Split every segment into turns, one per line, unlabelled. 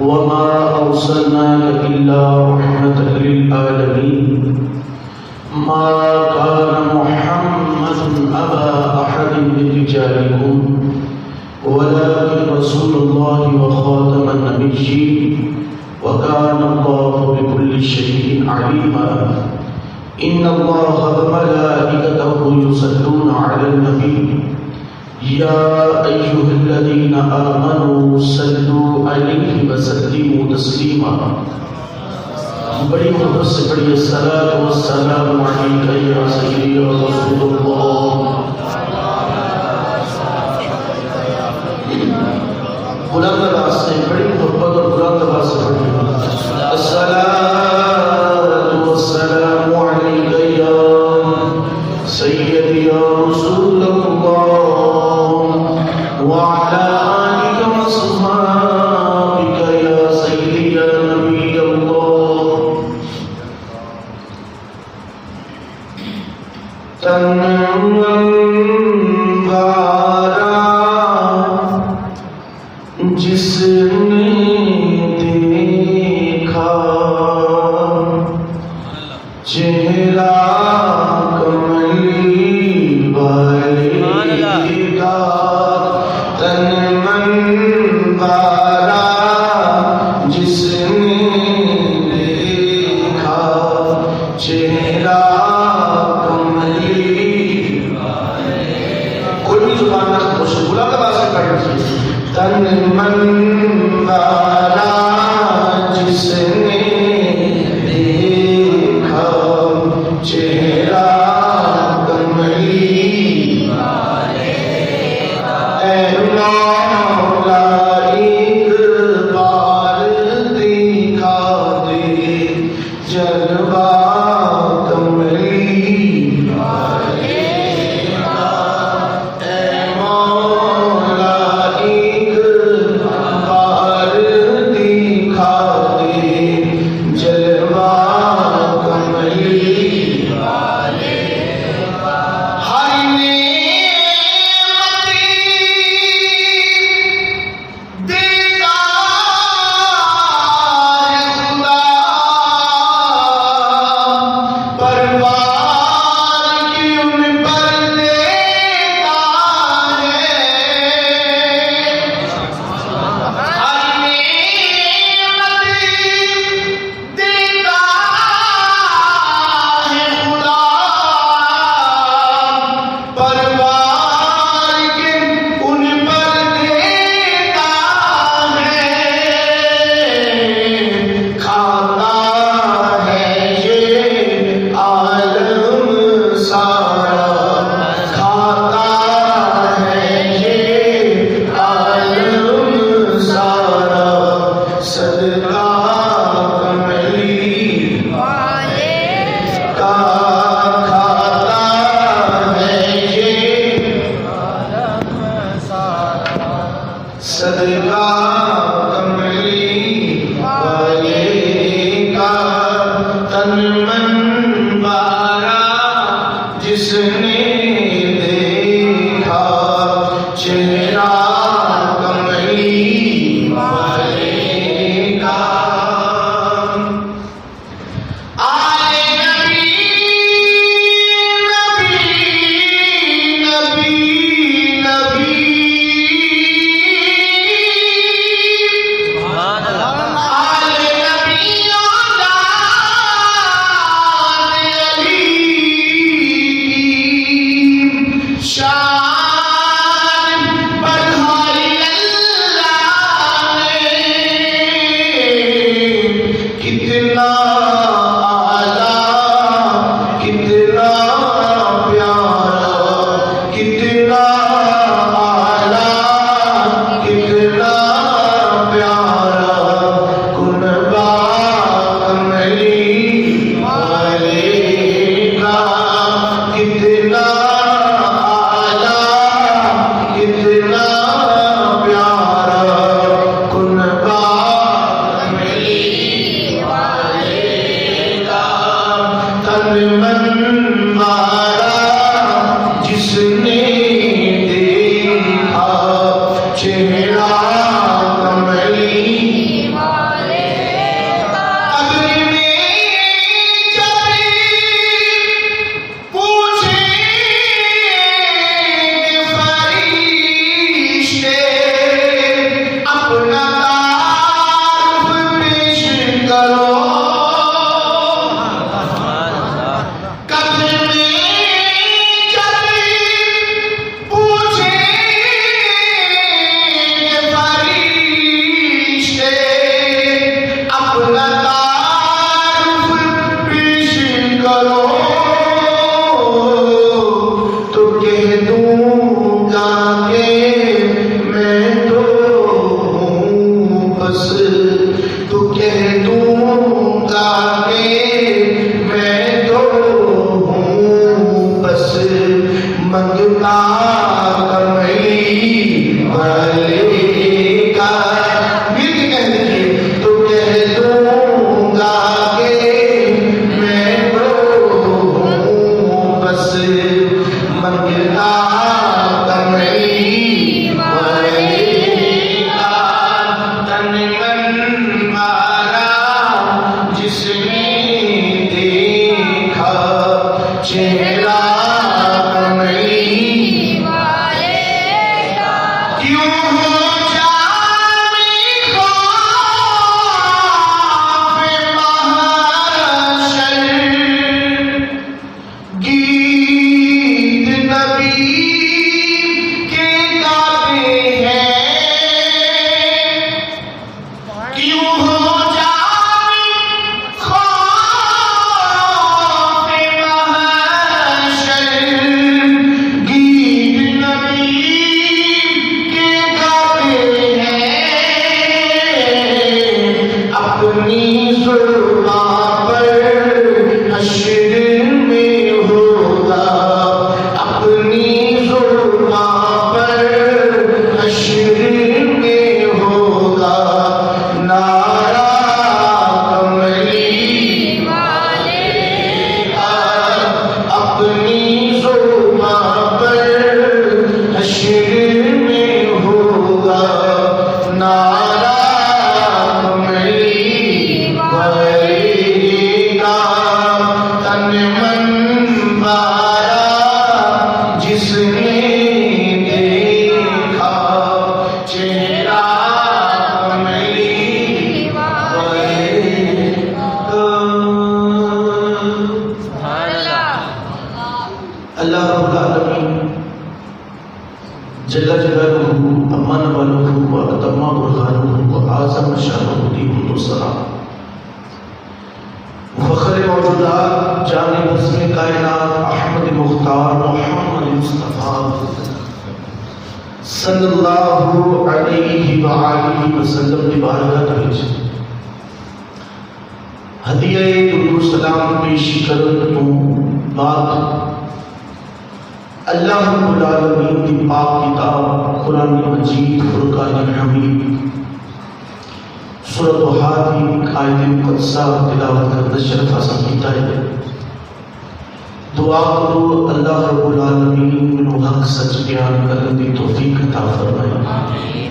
وما أرسلناك إلا رحمة للعالمين ما كان محمد أبا أحد من رجالكم ولكن رسول الله وخاتم النبيين وكان الله بكل شيء عليما إن الله وملائكته يصلون على النبي يا أيها الذين آمنوا صلوا عليه وسلموا تسليما بڑی محبت سے پڑھیے الصلاۃ والسلام علیک یا سیدی یا رسول اللہ. بلند آواز سے بڑی محبت اور بلند آواز سے پڑھیے الصلاۃ والسلام علیک یا سیدی یا رسول اللہ وعلى آلك وصحابك يا سيدي يا نبي الله. تنوارا جس نے دیکھا چہرہ کملی والے کا تن من بارا جس نے دیکھا چہرہ کملی کوئی بھی زبان نہ خاموش بلا کا بات سے پڑھیں تن من بارا جس نے دیکھا چہرہ کملی اے مولا ایک اللہ رب العالمین جل جلالہ امان والہ و اتم برہانہ و اعظم شانہ دیہ السلام فخر موجودات جانب حسن کائنات احمد مختار محمد مصطفیٰ صلی اللہ علیہ وآلہ وسلم کی بارگاہ وچ ہدیہ درود و سلام پیش کرن تو بعد اللہ رب العالمین کی پاک کتاب قرآن مجید فرقان حمید سورۃ الحاقہ آیت مقدسہ تلاوت کرنے شرف حاصل کیتا ہے. دعا کرو اللہ رب العالمین منو حق سچ بیان کرنے کی توفیق عطا فرمائے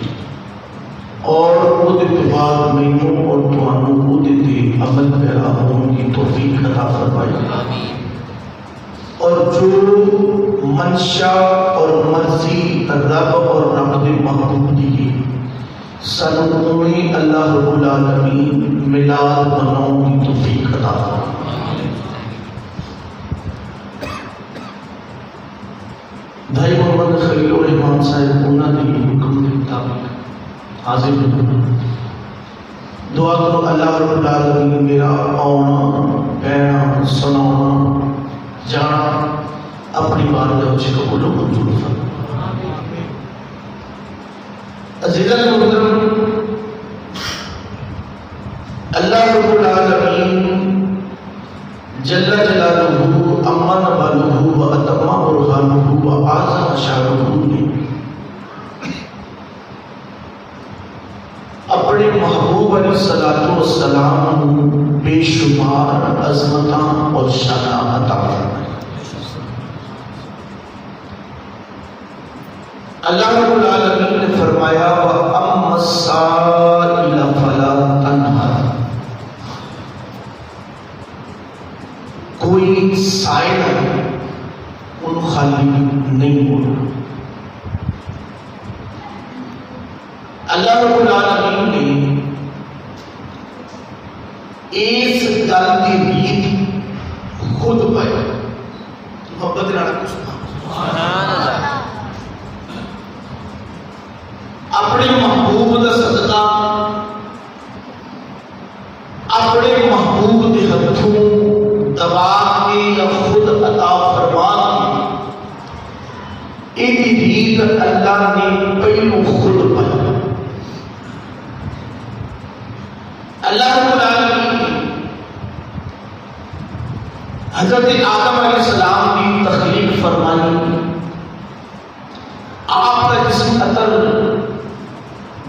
اور خود اتباع مینوں اور تمہوں خود تے عمل پیرا ہونے کی توفیق عطا فرمائے اور جو منشا اور مرضی رب اور رب محبوب دی سنوں میں اللہ رب العالمین ملاد بناؤں کی توفیق عطا فرمائے. بھائی محمد خلیل الرحمان صاحب انہوں نے حکم کے مطابق حاضر ہوئے. دعا کرو اللہ رب العالمین میرا آنا کہنا سنانا جانا اپنی بارگاہ وچ قبول و منظور فرمائے. عزیزان محترم، اللہ رب العالمین جل جلالہ امان والہ و اتم برہانہ و اعظم شانہ نے اپنے محبوب علیہ الصلوۃ والسلام بے شمار عظمتاں اور شاناں عطا فرمائے. اللہ رب العالمین نے فرمایا وَأَمَّا السَّائِلَ فَلَا تَنْهَرْ، کوئی سائل ان خالی نہیں بولنا. اللہ رب العالمین نے اس گل کی ریت خود پائی. محبت نال اپنے محبوب کا صدقہ اپنے محبوب کے ہاتھوں دبا کے یا خود عطا فرما کے ایک ریت اللہ نے پہلو خود پائی. اللہ رب العالمین حضرت آدم علیہ السلام کی تخلیق فرمائی. آپ کا جسم عطر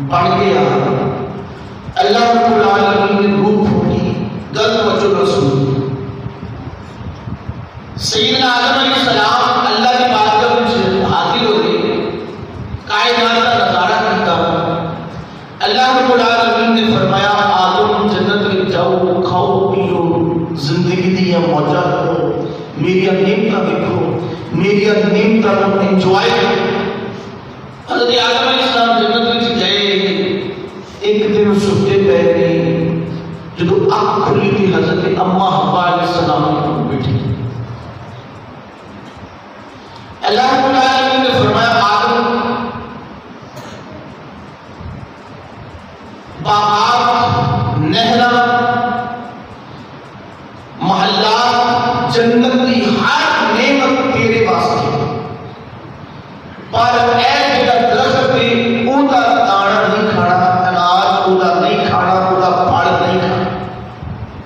بڑھ گیا. اللہ رب العالمین نے روح پھوٹی. گل وجہ رسول سیدنا آدم علیہ السلام اللہ کی بارگاہ میں حاضر ہو گئے. کائنات کا نظارہ کیتا. اللہ رب العالمین نے فرمایا آدم جنت میں جاؤ، کھاؤ پیو، زندگی دیا موجہ کرو، میری نعمتیں دیکھو، میری نعمتیں کو انجوائے کرو. حضرت آدم علیہ السلام جنت میں گئے. ایک دن ستے پہ گئے جب آنکھ کھلی تھی حضرت اما حوا علیہ السلام بیٹھی. اللہ رب العالمین نے فرمایا آدم باغات نہرہ محلات جنت کی ہر نعمت تیرے واسطے، پر اے جڑا درخت پہ اودا دانا نہیں کھانا، اناج اودا نہیں کھانا، اودا پھل نہیں کھانا،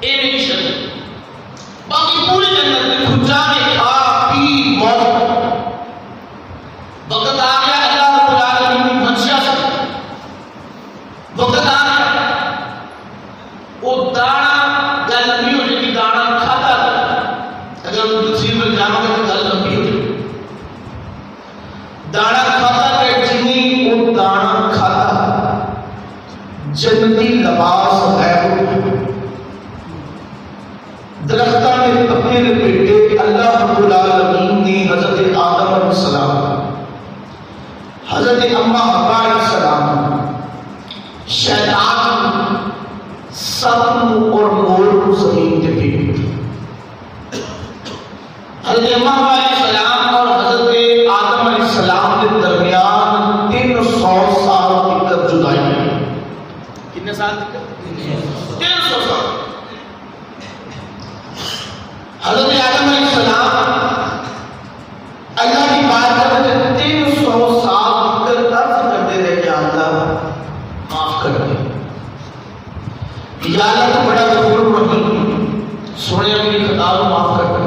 اے میری شرط۔ باقی پوری جنت میں کھجا میں کھا پی موت۔ وقت آ گیا اللہ رب العالمین کی منشا سے، وقت آ گیا وہ دانا گل لمبی ہو جائے گی، دانا کھاتا تھا، اگر ہم تفسیر میں جانا گے تو گل لمبی ہو جائے گی۔ دانا کھاتا کہ جنی وہ دانا کھاتا جنتی لباس غائب، درختہ میں پتے لپیٹے اللہ رب العالمین نے حضرت آدم علیہ السلام، حضرت اما حوا علیہ السلام، شیطان سب اور مور کو زمین پہ بھیج دیا۔ حضرت اما حوا علیہ السلام اور حضرت آدم علیہ السلام کے درمیان 300 سال تک جدائی ہے۔ کتنے سال تک؟ 300 سال۔ حضرت آدم علیہ السلام اللہ کی بات کرتے 300 سال تک عرض کرتے رہے کہ اللہ معاف کر دے، یا اللہ تو بڑا غفور رحیم، سونے میری خطا کو معاف کر دے،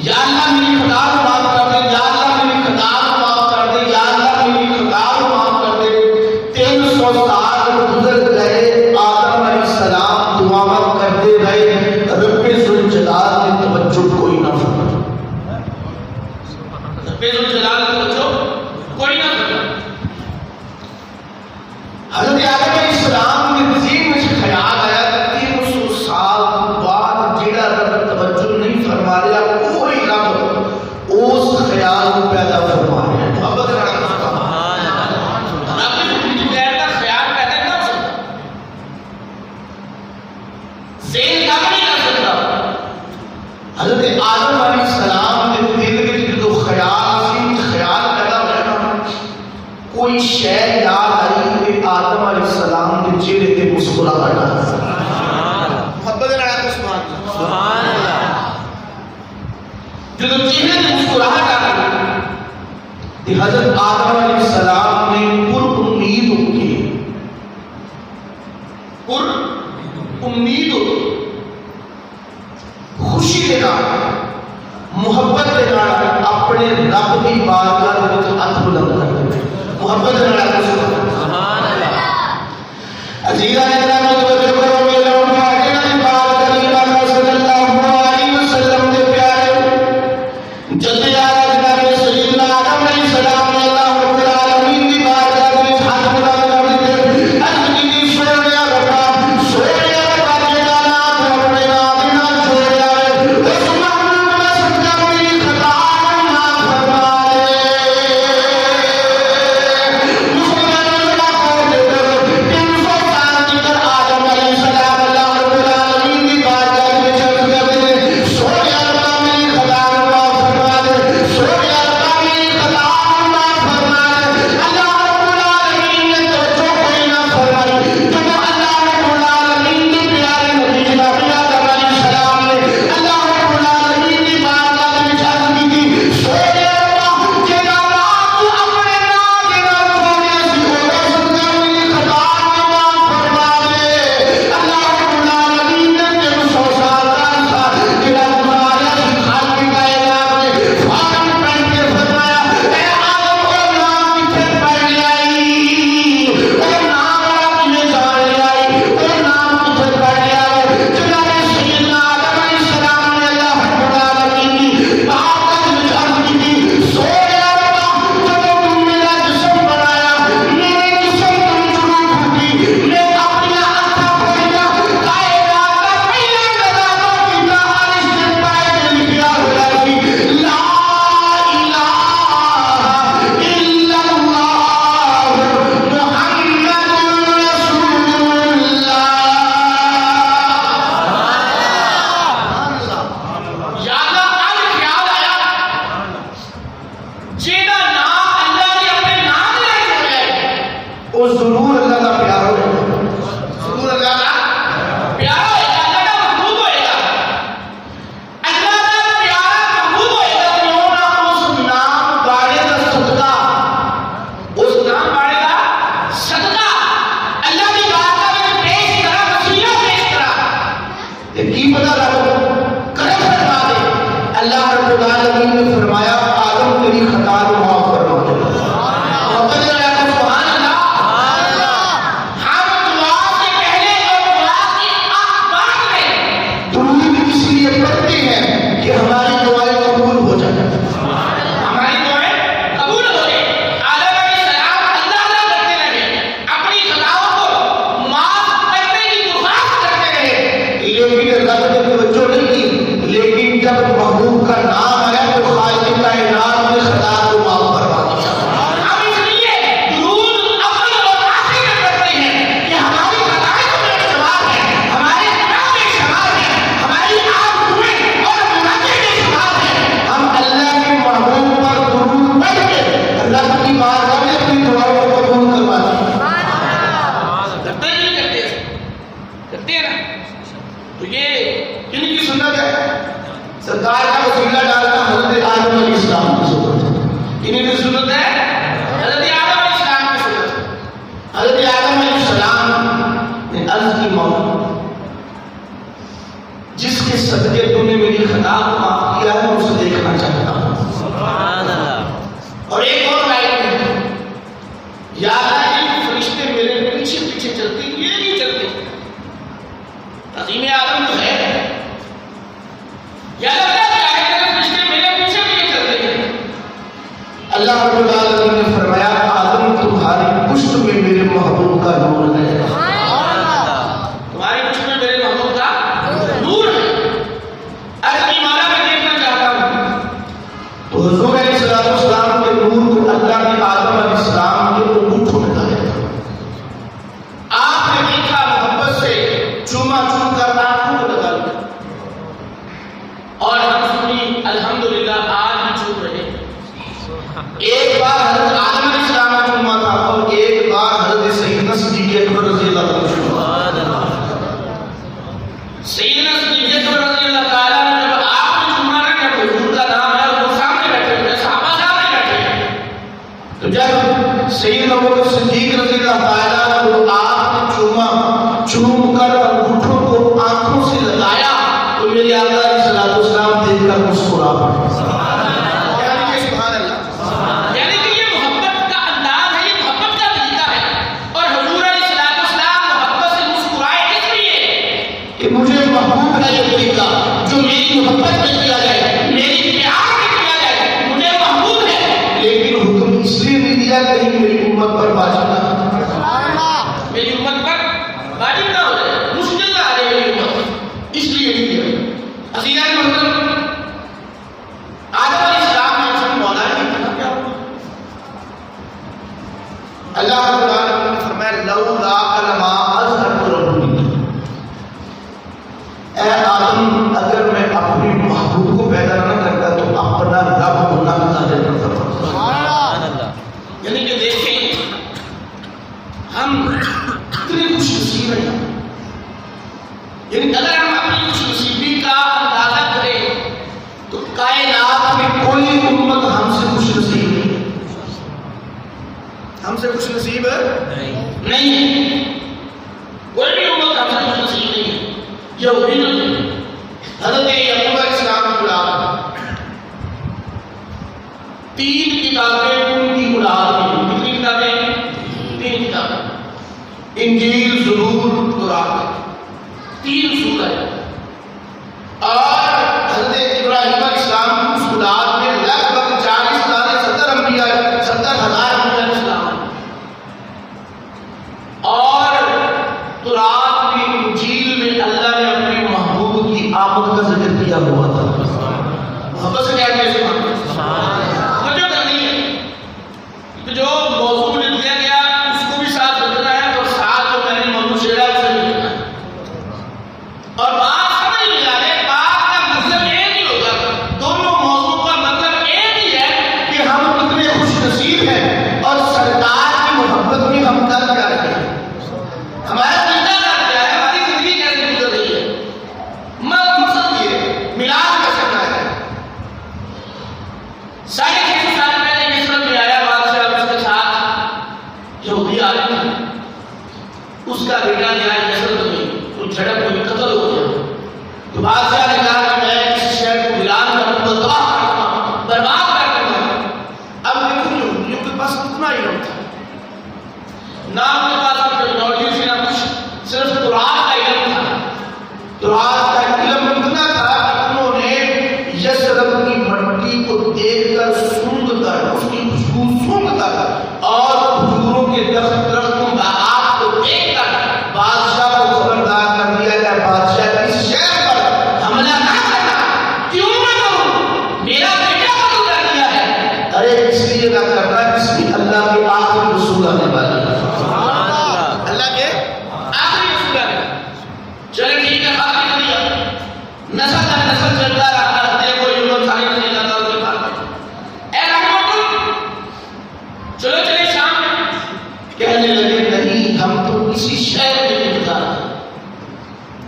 یا اللہ میری خطا کو معاف کر دے، یا اللہ میری خطا کو معاف کر دے، یا اللہ میری خطا کو معاف کر دے۔ 300 سال گزر گئے، آدم علیہ السلام دعا کرتے رہے، رب ذوالجلال نے توجہ کوئی نہ فرمائی، رب ذوالجلال نے توجہ کوئی نہ فرمائی۔ حضرت آدم علیہ السلام کے ذہن میں سے خیال آیا کہ 300 سال بعد جڑا رب توجہ نہیں فرما رہا، کوئی رب اس خیال کو پیدا فرما رہا ہے۔ محبت رہا رب کی غیر کا خیال پیدا نہیں کر سکتا، ذہن کام نہیں کر سکتا۔ حضرت آدم علیہ السلام کے دل میں جو خیال سی، خیال پیدا ہوا، کوئی شے یاد آئی کہ آدم علیہ السلام کے چہرے تے مسکراہٹ آ گئی۔ محبت نال سبحان اللہ۔ جب چہرے تے مسکراہٹ آ گئی کہ حضرت آدم علیہ السلام نے پر امید ہو کے، پر امید ہو کے، خوشی کے نال، محبت کے نال اپنے رب کی بارگاہ وچ ہاتھ بلند کر دے۔ محبت کے نال سبحان اللہ۔ عزیزاں اکرام توجہ کرو، میرے لوگ آگے کی بات کریں اللہ صلی اللہ علیہ وسلم کے پیارے جد جناب سیدنا آدم علیہ السلام نے اللہ رب العالمین کی بارگاہ وچ ہاتھ بلند کر دیتے، عرض کی سونیا ربا، سونیا ربا جڑا نام اپنے نام نال جوڑیا ہے، اس محبوب میں سچا میری خطا معاف فرما دے۔ مسلمان اللہ کو دے 300 سال تک العالمین نے فرمایا آدم تیری خطا کو معاف فرما دے. ہماری دعائیں قبول ہو جائیں.
ہماری دعائیں قبول ہو جائیں. آدم علیہ السلام اللہ اللہ کرتے رہے, اپنی خطاؤں کو معاف کرنے کی درخواست کرتے رہے,
لیکن اللہ نے توجہ نہیں کی. لیکن جب محبوب کا نام آیا تو خالق کائنات نے خطا کو معاف فرما دیا.
ہم اس لیے درود اول اور آخر میں پڑھتے ہیں کہ ہماری خطائیں تو بے شمار ہیں, ہمارے گناہ بے شمار ہیں, ہماری آرزوئیں اور منافع بے شمار ہیں.
ہم اللہ کے محبوب پر درود پڑھ کے اللہ کی بارگاہ میں اپنی دعاؤں کو قبول کرواتے ہیں.
کرتے ہیں نہیں کرتے ہیں؟ کرتے ہیں نا. تو یہ
کن کی سنت ہے؟ سرکار کا وسیلہ ڈالنا حضرت آدم علیہ السلام کی سنت ہے.
انہیں کی سنت ہے حضرت آدم علیہ السلام کی سنت.
حضرت آدم علیہ السلام نے عرض کی مولا جس کے صدقے تو نے میری خطا کو معاف کیا ہے اسے دیکھنا چاہتا ہوں.
اور ایک اور لائن ہے, یا اللہ یہ فرشتے میرے پیچھے پیچھے چلتے یہ نہیں چلتے. عظیم آدم تو ہے, یا اللہ کیا ہے کہ فرشتے میرے پیچھے پیچھے چلتے ہیں.
اللہ رب العالمین نے فرمایا آدم تمہاری پشت میں میرے محبوب کا نور ہے.
تمہاری پشت میں میرے محبوب کا نور ہے. عرض کی مانا میں دیکھنا چاہتا ہوں.
تو حضور علیہ السلام کے نور کو اللہ نے آدم علیہ السلام کے انگوٹھوں میں ڈالا.
آپ نے دیکھا محبت سے چوما چوم کر آنکھوں کو لگا لیا, اور ہم سنی الحمدللہ آج بھی چوم رہے ہیں.
ایک بار حضرت آدم علیہ السلام کا چوما تھا اور ایک بار حضرت سیدنا صدیق اکبر رضی اللہ عنہ کا چوما.
سیدنا صدیق اکبر رضی اللہ تعالیٰ نے جب آپ نے چوما نہ کیا, حضور کا نام ہے, وہ سامنے بیٹھے ہوئے, صحابہ سامنے بیٹھے ہیں.
تو جب سیدنا ابوبکر صدیق رضی اللہ تعالیٰ عنہ کو آپ نے چوما چوم کر انگوٹھوں کو آنکھوں سے لگایا تو میرے آقا علیہ السلام دیکھ کر مسکرا پڑے.
یعنی کہ یہ محبت کا انداز ہے, یہ محبت کا طریقہ ہے. اور حضور علیہ السلام محبت سے مسکرائے اس لیے
کہ مجھے محبوب ہے یہ طریقہ جو میری محبت میں کیا جائے,
میری پیار میں کیا جائے, مجھے محبوب ہے.
لیکن حکم اس لیے نہیں دیا کہیں میری امت پر واجب نہ ہو.
میری امت پر واجب نہ ہو جائے, مشکل نہ آ جائے میری امت پر, اس لیے نہیں دیا. عزیزان محترم, آدم علیہ السلام نے اپنے مولا نے کہا کیا ہوا؟
اللہ رب العالمین نے فرمایا لولا لما اظہرت لکم. اے آدم اگر میں اپنے محبوب کو پیدا نہ کرتا تو اپنا رب ہونا ظاہر نہ کرتا.
یعنی کہ دیکھیں ہم کتنے خوش نصیب ہیں. یعنی اگر ہم اپنی خوش نصیبی کا اندازہ کریں تو کائنات میں
کوئی امت ہم سے خوش نصیب نہیں ہے.
ہم سے خوش نصیب نہیں ہے. کوئی بھی امت ہم سے خوش نصیب نہیں ہے. یہودی نہیں. حضرت یعقوب علیہ السلام کی اولاد 3 کتابیں ان کی اولاد میں. کتنی کتابیں؟ 3 کتابیں.
انجیل زبور
قرآن 3 سورہ. اور حضرت ابراہیم علیہ السلام کی اس اولاد میں لگ بھگ 40 لانے 70 انبیاء 70,000 انبیاء اسلام. اور تورات کی انجیل میں اللہ نے اپنے محبوب کی
آمد کا ذکر کیا ہوا تھا.
محبت سے کیا کیسے توجہ کرنی ہے کہ جو موضوع نے دیا گیا اس کو بھی ساتھ رکھنا ہے, اور ساتھ جو میں نے موضوع چھیڑا اسے بھی رکھنا ہے. اور بات سمجھ لے جانے, بات کا مطلب ایک ہی ہوگا, دونوں موضوع کا مطلب ایک ہی ہے
کہ ہم کتنے خوش نصیب ہیں اور سرکار کی محبت میں ہم کر کیا رہے ہیں.
ہمارا طریقہ کیا ہے, ہماری زندگی کیسے گزر رہی ہے. مقصد یہ ملاد کیسے کرنا ہے. 650 سال پہلے مصر میں آیا بادشاہ, اس کے ساتھ یہودی عالم تھا. اس کا بیٹا گیا یسرب میں, وہ جھڑپ ہوئی, قتل ہو گیا. تو بادشاہ نے کہا کہ میں اس شہر کو ویران کروں گا, تباہ کروں گا,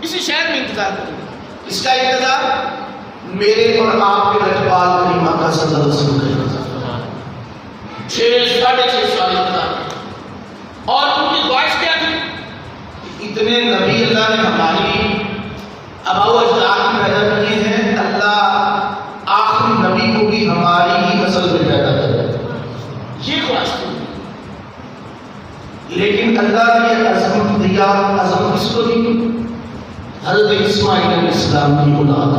اسی شہر میں انتظار کروں گا.
اس کا انتظار میرے اور آپ کے رجبال کریم آقا صلی اللہ علیہ وسلم کا انتظار.
6.5 سال انتظار. اور ان کی خواہش کیا تھی؟
اتنے نبی اللہ نے ہماری آباء و اجداد میں پیدا کیے ہیں، اللہ آخری نبی کو بھی ہماری ہی نسل میں پیدا کرے.
یہ خواہش تھی.
لیکن اللہ نے عظمت دیا. عظمت کس کو دی؟ حضرت اسماعیل علیہ السلام کی اولاد.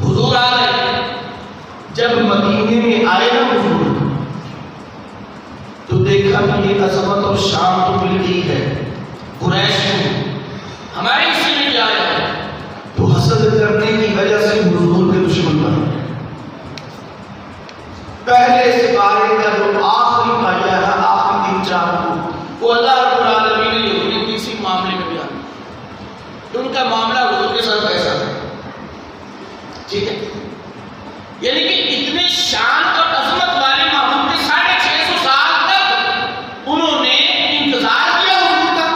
حضور آ گئے.
جب مدینے میں آئے نا حضور تو دیکھا کہ یہ عظمت اور شان تو مل گئی ہے قریش کو،
ہمارے حصے میں کیا ہے؟
تو حسد کرنے کی وجہ سے حضور کے دشمن بن گئے. پہلے سے بارے کا جو آخری پایا ہے، آخری 3-4 کو
وہ اللہ رب العالمین نے یہودی کی اسی معاملے میں بیان. ان کا معاملہ حضور کے ساتھ ایسا ہے. ٹھیک ہے، یعنی کہ اتنے شان اور عظمت والے محبوب کے 650 سال تک انہوں نے انتظار کیا حضور کا.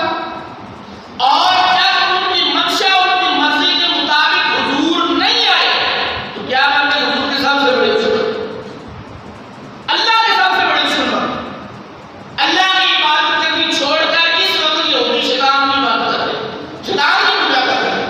اور جب ان کی منشا ان کی مرضی کے مطابق حضور نہیں آئے تو کیا بن گئے؟ حضور کے سب سے بڑے دشمن، اللہ کے سب سے بڑے دشمن. اللہ کی عبادت کرنی چھوڑ کر اس وقت یہودی شیطان کی عبادت کر رہے ہیں، شیطان کی پوجا کر رہے ہیں.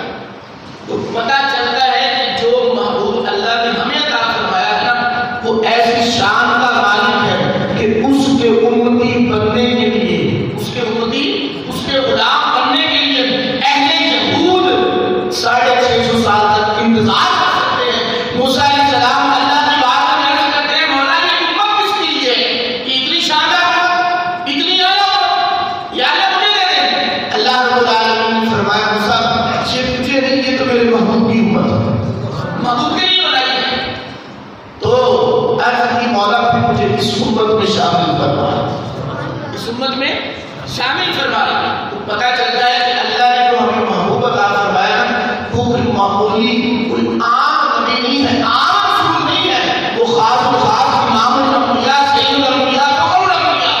تو پتہ چلتا ہے کہ جو محبوب اللہ نے ہمیں عطا فرمایا ہے نا،
وہ ایسی شان کا مالک ہے کہ اس کے امتی بننے کے لیے،
اس کے امتی، اس کے غلام بننے کے لیے اہل یہود
650 سال تک
انتظار کر سکتے ہیں. موسیٰ علیہ السلام اللہ کی بات میں عرض کرتے ہیں، مولا یہ امت کس کے لیے ہے؟ کہ اتنی شاندار امت، اتنی اعلیٰ، یا اللہ مجھے دے دیں.
اللہ رب العالمین نے فرمایا موسیٰ یہ تجھے نہیں، یہ تو میرے محبوب کی امت ہے.
محبوب کے لیے بنائی ہے.
تو عرض کی مولا پھر مجھے اس امت میں شامل کرنا ہے.
اس امت میں شامل فرما رہے ہیں. تو پتہ چلتا ہے کہ اللہ نے جو ہمیں محبوب عطا فرمایا
وہ کوئی معمولی، کوئی عام نبی نہیں ہے، عام رسول نہیں ہے. وہ خاص و خاص امام الانبیاء، سید الانبیاء، فخر الانبیاء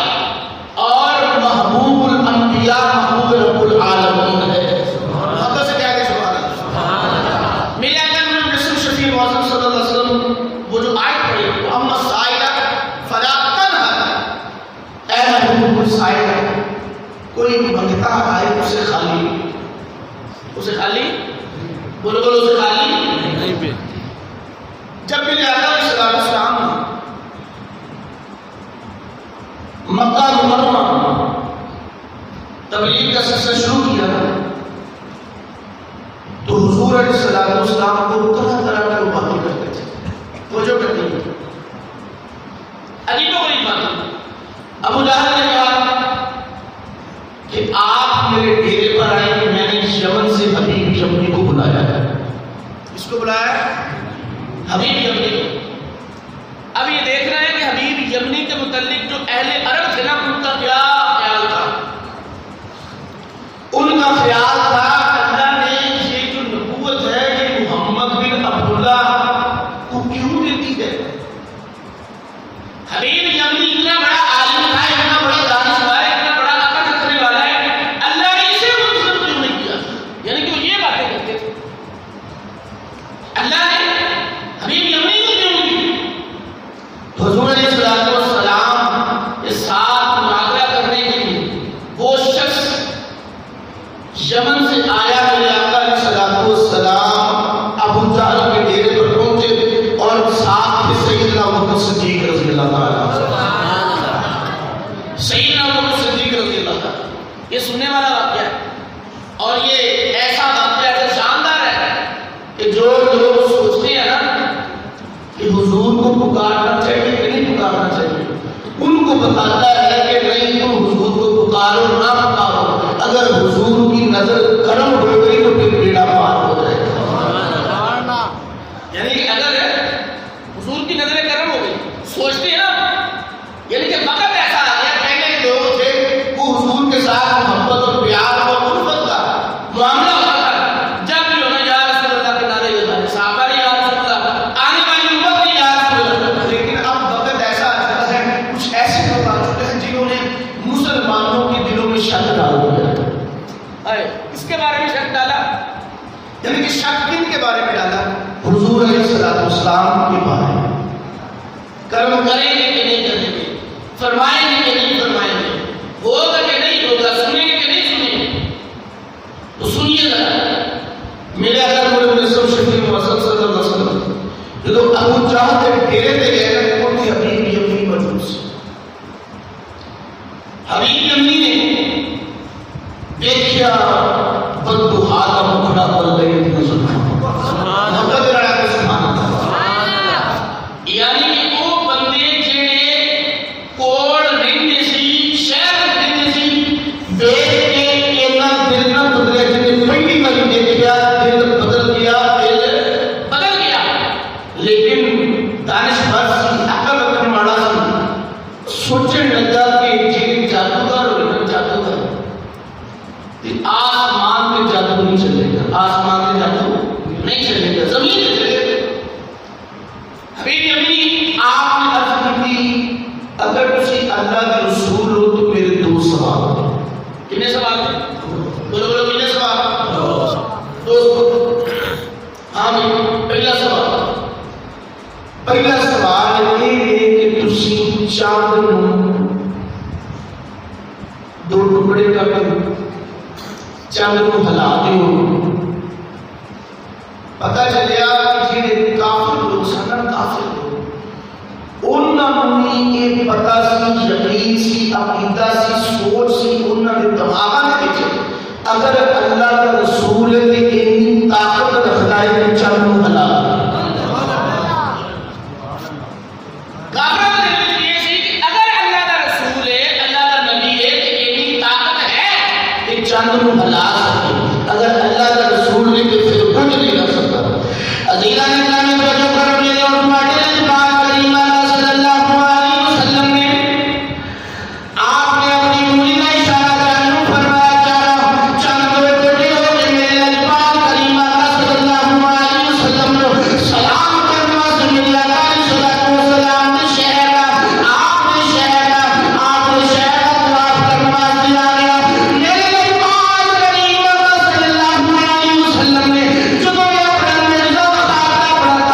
اور محبوب الانبیاء، محبوب رب العالمین ہے.
محبت سے کیا کہ سبحان اللہ. میرے آقا نور رسول شفیع معظم صلی اللہ علیہ وسلم وہ جو آیت پڑھی، وہ اما السائلہ فلا تنہر،
اے محبوب السائل، کوئی منگتا آئے اسے خالی،
اسے خالی بولو بولو، اسے خالی نہیں پہ. جب میرے آقا علیہ السلام
مکہ مکرمہ تبلیغ کا سلسلہ شروع کیا تو حضور علیہ السلام کو طرح طرح کی باتیں کرتے تھے.
وہ جو کرتے ہیں عجیب و غریب بات. ابو جہل نے کہا
کہ آپ میرے ڈیرے پر آئے کہ میں نے یمن سے حبیب یمنی کو بلایا ہے.
اس کو بلایا حبیب یمنی کو. اب یہ دیکھ رہے ہیں کہ حبیب یمنی کے متعلق جو اہل عرب تھے نا، ان کا کیا خیال تھا؟
ان کا خیال تھا اللہ نے یہ جو نبوت ہے یہ محمد بن عبداللہ کو کیوں دیتی ہے.
حبیب یمنی اتنا بڑا عالم تھا، اتنا بڑا دانشور ہے، اتنا بڑا عقل رکھنے والا ہے، اللہ نے اسے منتخب کیوں نہیں کیا؟ یعنی کہ وہ یہ باتیں کرتے تھے. اللہ نے حبیب یمنی کو کیوں نہیں کیا؟
حضور علیہ السلام
کے ساتھ مناظرہ کرنے کے لیے وہ شخص
یمن سے آیا. میرے آقا علیہ السلام ابو جہل کے ڈیرے پر پہنچے اور ساتھ ہی سیدنا ابوبکر صدیق رضی اللہ تعالیٰ،
سیدنا ابوبکر صدیق رضی اللہ تعالیٰ. یہ سننے والا واقعہ ہے اور یہ ایسا واقعہ ہے، شاندار ہے کہ جو لوگ سوچتے ہیں نا
کہ حضور کو پکارنا چاہیے کہ نہیں پکارنا چاہیے، ان کو بتاتا ہے کہ نہیں تم حضور کو پکارو نہ پکارو، اگر حضور کی نظر کرم ہو گئی تو پھر بیڑا پار ہو جائے گا.
یعنی کہ اگر حضور کی نظر کرم ہو گئی، سوچتے ہیں نا، یعنی کہ وقت ایسا آ گیا. پہلے کے لوگ تھے
وہ حضور کے ساتھ محبت اور پیار اور الفت کا
معاملہ ہوتا تھا. جب بھی ہونا یا رسول اللہ کے نعرے لگا رہے، صحابہ نے یا رسول اللہ، آنے والی امت نے یا رسول اللہ.
لیکن اب وقت ایسا آ چکا ہے، کچھ ایسے لوگ آ چکے ہیں جنہوں نے مسلمانوں کے دلوں میں شک
یہ شک کن کے بارے میں ڈالا؟
حضور علیہ السلام کے بارے میں۔
کرم کریں گے کہ نہیں کریں گے، فرمائیں گے کہ نہیں فرمائیں گے، ہوگا کہ نہیں ہوگا، سنیں گے کہ نہیں سنیں گے؟ تو سنیے ذرا میرے اگر مجھے سب شفیع محمد صلی اللہ علیہ وسلم جو ابو جہل کے ڈیرے پہ گئے نا کون تھی؟ حبیب یمنی مجوس۔ حبیب یمنی نے دیکھیا بددعا کا مکھڑا بل رہے تھے محمد رڑا کے سبحان اللہ، یعنی کہ وہ بندے جڑے کوڑ رہندے سی، شہر رہندے سی، دیکھ کے انہاں دل نہ بدلے، جنے پہلی بار دیکھیا دل بدل گیا، دل بدل گیا، لیکن دانشور سی، عقل رکھن والا سی، سوچن لگا کہ جی جادوگر ہوئے جادوگر آسمان پہ جادو نہیں چلے گا، آسمان پہ جادو نہیں چلے گا، زمین پہ چلے گا۔ حبیب یمنی آپ نے عرض کی تھی اگر تسی اللہ کے رسول ہو تو میرے دو سوال ہیں۔ کتنے سوال ہیں؟ بولو بولو کتنے سوال؟ دو سوال۔ ہاں بھائی پہلا سوال یہ ہے کہ تسی چاند نوں دو ٹکڑے کر کے چاند کو ہلا دیو، پتہ چلیا کہ جڑے کافر لوگ سن، کافر لوگ انہاں نوں یہ پتہ سی، یقین سی، عقیدہ سی، سوچ سی انہاں دے دماغاں دے وچ اگر اللہ کا رسول ہے تے اتنی طاقت رکھدا ہے کہ چاند کو ہلا دے۔ کافر دے وچ یہ سی کہ اگر اللہ کا رسول ہے، اللہ کا نبی ہے تے اتنی طاقت ہے کہ چاند کو ہلا سکے، اگر اللہ کا رسول نہیں تو پھر کچھ نہیں کر سکتا۔ عزیزان اسلامی توجہ کرو، میرے اور تمہارے لیے پاک کریمہ صلی اللہ علیہ وسلم نے آپ نے اپنی انگلی کا اشارہ جانو فرمایا چارہ چند دو ٹوٹے ہو کہ میرے لیے پاک کریمہ صلی اللہ علیہ وسلم نے سلام کرنا سے میرے آقا علیہ السلام نے شہر کا آپ نے شہر کا طواف کرنا دیا گیا۔ میرے لیے پاک کریمہ صلی اللہ علیہ وسلم نے جو اپنا مرزا بخار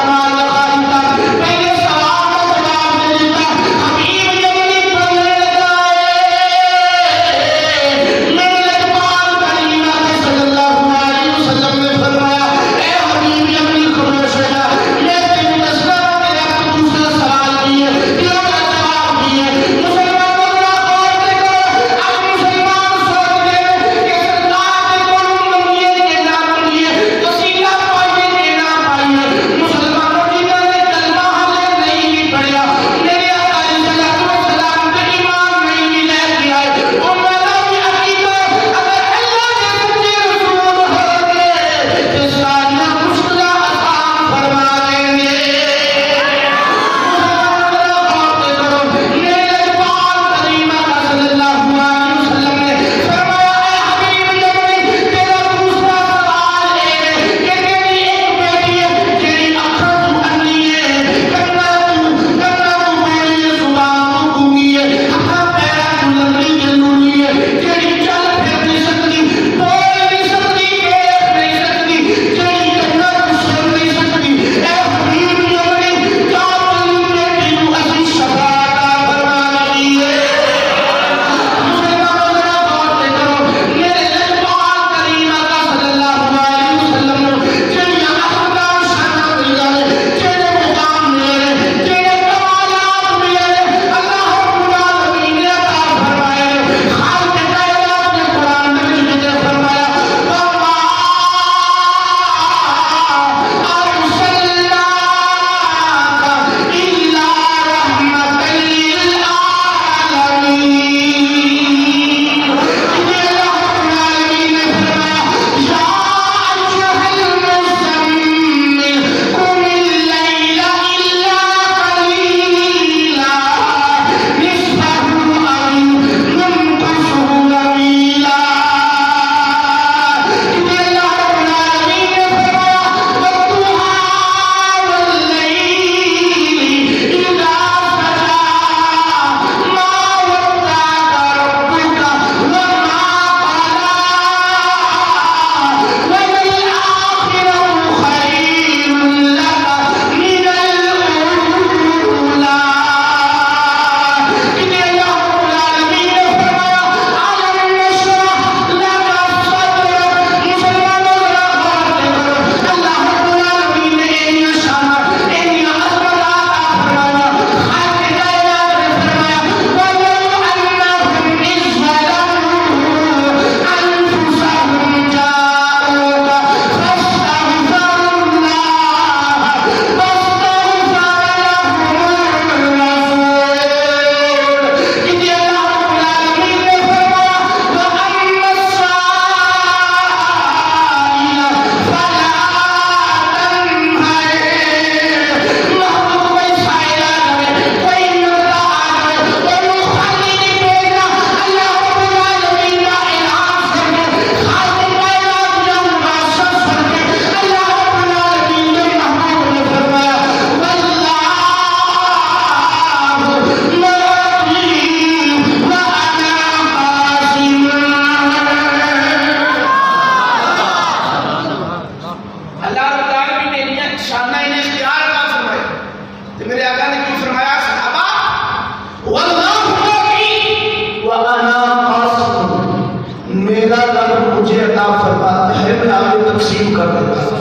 رب مجھے عطا فرماتا ہے میں آگے تقسیم کر دیتا ہوں.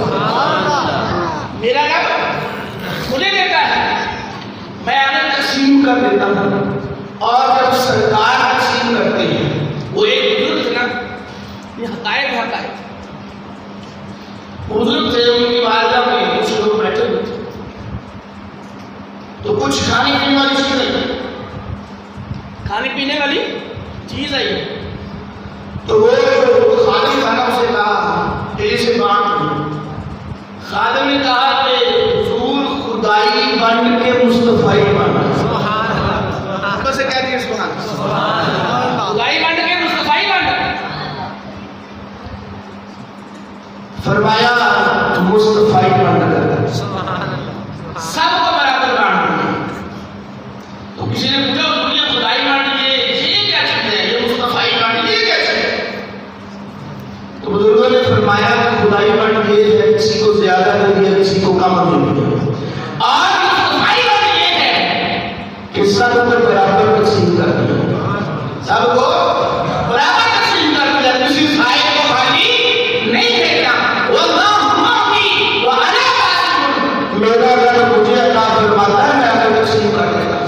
میرا رب مجھے دیتا ہے میں آگے
تقسیم کر دیتا ہوں. اور جب سرکار تقسیم کرتے ہیں
وہ ایک بزرگ تھے نا، یہ حقائق بزرگ تھے، ان کی والدہ میں کچھ لوگ بیٹھے ہوئے تھے تو کچھ کھانے پینے والی چیز آئی، کھانے پینے والی چیز آئی تو وہ خادم تھا نا، اسے کہا کہ اسے بانٹ دو. خادم نے کہا کہ حضور خدائی
بن کے مصطفی بنا.
بس کہہ دیا سبحان اللہ، خدائی بن کے مصطفی بن.
فرمایا مصطفی بن کر
سب کو برابر بانٹ دیا. تو کسی نے پوچھا حضور یہ خدائی بانٹ کے یہ کیا چیز ہے، یہ مصطفی بانٹ یہ کیا چیز ہے؟
تو بزرگوں نے فرمایا کہ خدائی بن یہ ہے کسی کو زیادہ دے دیا کسی کو کم دے دیا،
اور مصطفی بانٹ یہ ہے
کہ سب کو برابر تقسیم کر دیا.
سب کو برابر تقسیم کر دیا، کسی سائے کو خالی نہیں پھینکا. واللہ معافی وعلا قاسم،
میرا رب مجھے عطا فرماتا ہے میں آگے تقسیم کر دیتا ہوں.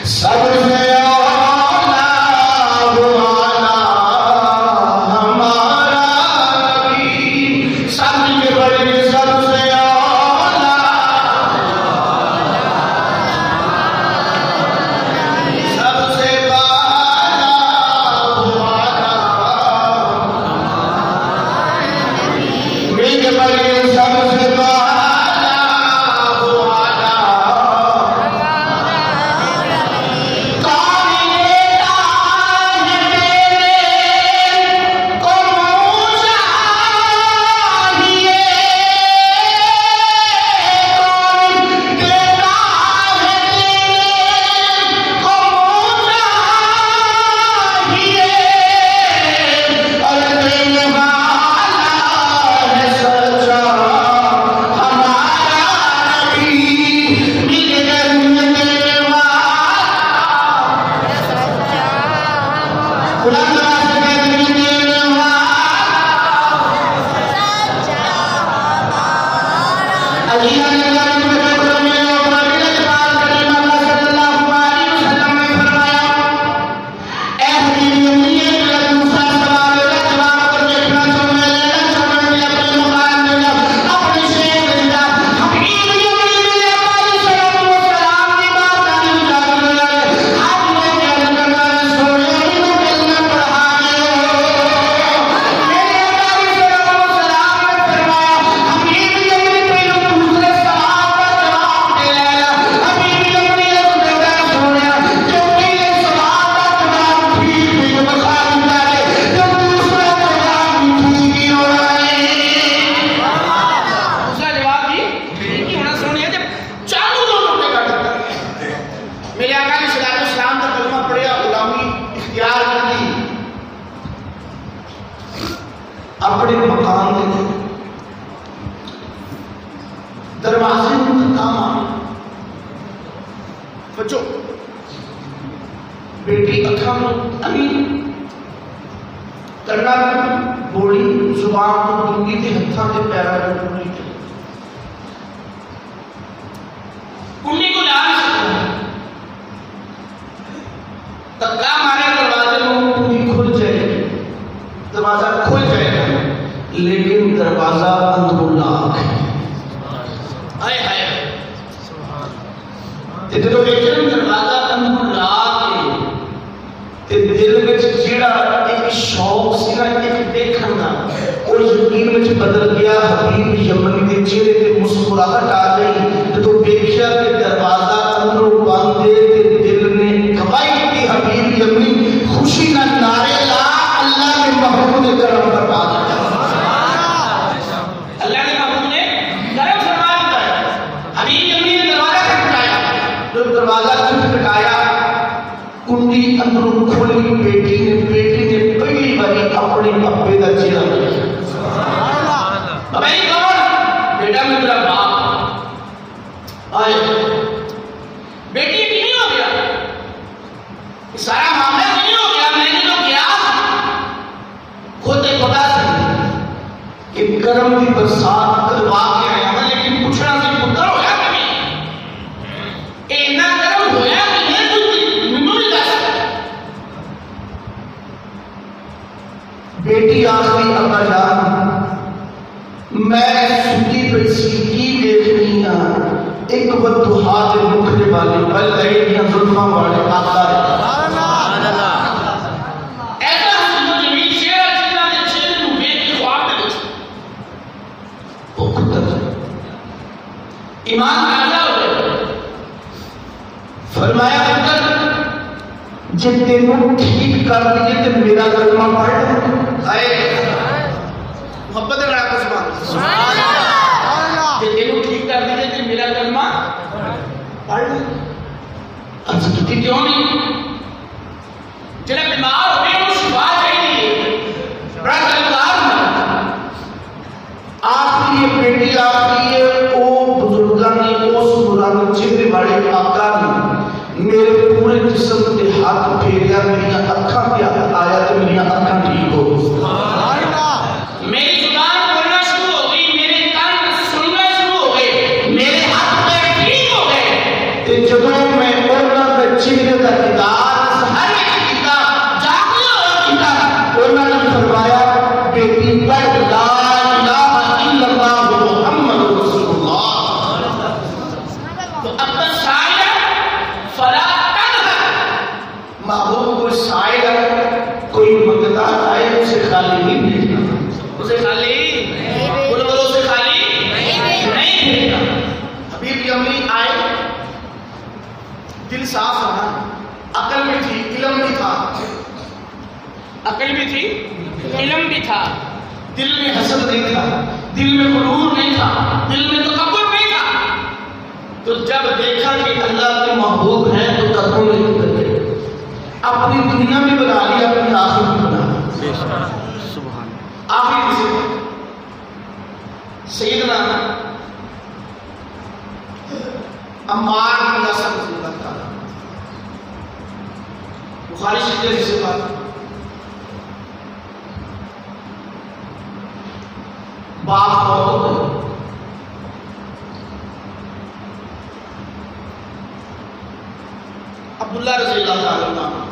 سب سے اولا ہمارا نبی، سب کے بڑے سب سے اولا،
سب سے بالا ہمارا
میرے بڑے سب سے اولا ہمارا. کون لیتا ہے تیرے کو منہ چاہیے، کون دیتا ہے تیرے کو منہ چاہیے، اور دینے والا ہے سچا ہمارا نبی. مل گئے دینے والا قرآن راست میں دینے والا علیہ نے قرآن میں کرنے اور مدینہ جمال کریم اللہ صلی اللہ علیہ وسلم نے فرمایا اے حبیبی امیت کا دوسرا سوال ہے جواب کر دیکھنا تو میں لینا چھوڑنے میں اپنے مقام میں جا اپنے شیخ میں جا حبیبی امیت نے ہماری سلام و سلام کی بات آنی اجازت لگے آپ نے کیا کرنا ہے سوڑے انہیں ملنا پڑھانے میرے ہماری سلام و سلام نے فرمایا حبیبی امیت پہلو دوسرے سوال کا جواب دے لینا. حبیبی امیت نے کہا سوڑے جو پہلے سوال کا جواب ٹھیک بھی بخاری جائے جو دوسرا جواب بھی ٹھیک ہی ہو رہا ہے.
دوسرا جواب بھی ٹھیک ہی ہونا سونی ہے. جب چالو دونوں پہ کر دیتا ہے میرے آقا علیہ الصلوۃ والسلام کا کلمہ پڑھے اور غلامی اختیار کر لی،
اپنے مقام کے دروازے میں کام آئے.
بچوں
بیٹی اکھاں امین کرنا بولی زبان دنگی تے ہتھاں تے پیراں تے پوری
کنی کو لا نہیں سکتا، تکا مارے دروازے میں
پوری کھل جائے گی،
دروازہ کھل جائے گا.
لیکن دروازہ اندروں لاک ہے.
ہائے ہائے تے جدوں ویکھن دروازہ اندروں لاک ہے
تے دل وچ جیڑا ایک شوق سی نا ایک دیکھن دا وہ یقین وچ بدل گیا. حبیب یمنی دے چہرے تے مسکراہٹ آ گئی جدوں ویکھیا کہ دروازہ اندروں بند ہے تے دل نے گواہی دی حبیب یمنی خوشی نال نعرے لا اللہ کے محبوب کرم فرما دیا.
اللہ کے محبوب نے کرم فرما دیتا ہے. حبیب یمنی نے دروازہ کھٹکھٹایا،
جب دروازہ کھٹکھٹایا کنڈی اندروں کھولی. بیٹی نے پہلی باری اپنے ابے کا چہرہ دیکھا.
بھائی کون؟ بیٹا میں تیرا باپ. آئے بیٹی کیوں ہو گیا؟ یہ سارا معاملہ کیوں ہو گیا؟ میں نے تو کیا خود خدا سے کہ کرم کی برسات کروا کے آیا میں، لیکن پوچھنا سے پتر ہویا کبھی اینا کرم ہویا کہ یہ کچھ منو نہیں دس
بیٹی آخری ابا جان میں سکی پہ سیکی دیکھنی ایک بدوہا دے مکھنے والے بل ایڈیاں ظلمہ والے آقا
ایسا حسن جمیل شیرہ جنہ نے چھے نو بیٹی خواب دے بچے
وہ خطر
ایمان آجا ہوئے
فرمایا خطر جن تینوں ٹھیک کر دیئے تو میرا کلمہ پڑھ
آئے محبت ہے بڑا سبحان اللہ کہ تینوں ٹھیک کر دیجئے کہ میرا کلمہ پڑھ لیں اچھا کتنی کیوں نہیں جنہیں بیمار ہوئے انہوں شفا چاہیے بڑا کلمار ہوں
آخری بیٹی آخری او بزرگانی اس نورانی چہرے والے آقا نے میرے پورے جسم کے ہاتھ پھیریا میری اکھاں پہ آیا تو میری اکھاں ٹھیک ہو
میری زبان بولنا شروع ہو گئی، میرے کان سننا شروع ہو گئے، میرے ہاتھ پیر ٹھیک ہو گئے
تے جدوں میں اونا دے چہرے دا دیدار
ہر ایک کیتا جاگیا ہوا کیتا
اونا نے فرمایا بیٹی پڑھ لا الہ الا اللہ محمد رسول اللہ
تو اب تک سائلہ فلا تنہا
محبوب کو سائل کوئی مقدار آئے اسے خالی نہیں بھیجنا
اسے خالی بولو بولو اسے خالی نہیں بھیجنا
حبیب کی امری آئے دل صاف رہا عقل میں تھی علم بھی تھا
عقل بھی تھی علم بھی تھا
دل میں حسد نہیں تھا دل میں غرور نہیں تھا
دل میں تکبر نہیں تھا
تو جب دیکھا کہ اللہ کے محبوب ہیں تو قدموں میں اتر گئے اپنی دنیا میں بنا لی اپنی آخر بھی بنا لی آخری کسی سیدنا عمار بن یاسر رضی اللہ تعالیٰ بخاری شریف سے بات باپ فوت ہو گئے عبداللہ رضی اللہ تعالیٰ عنہ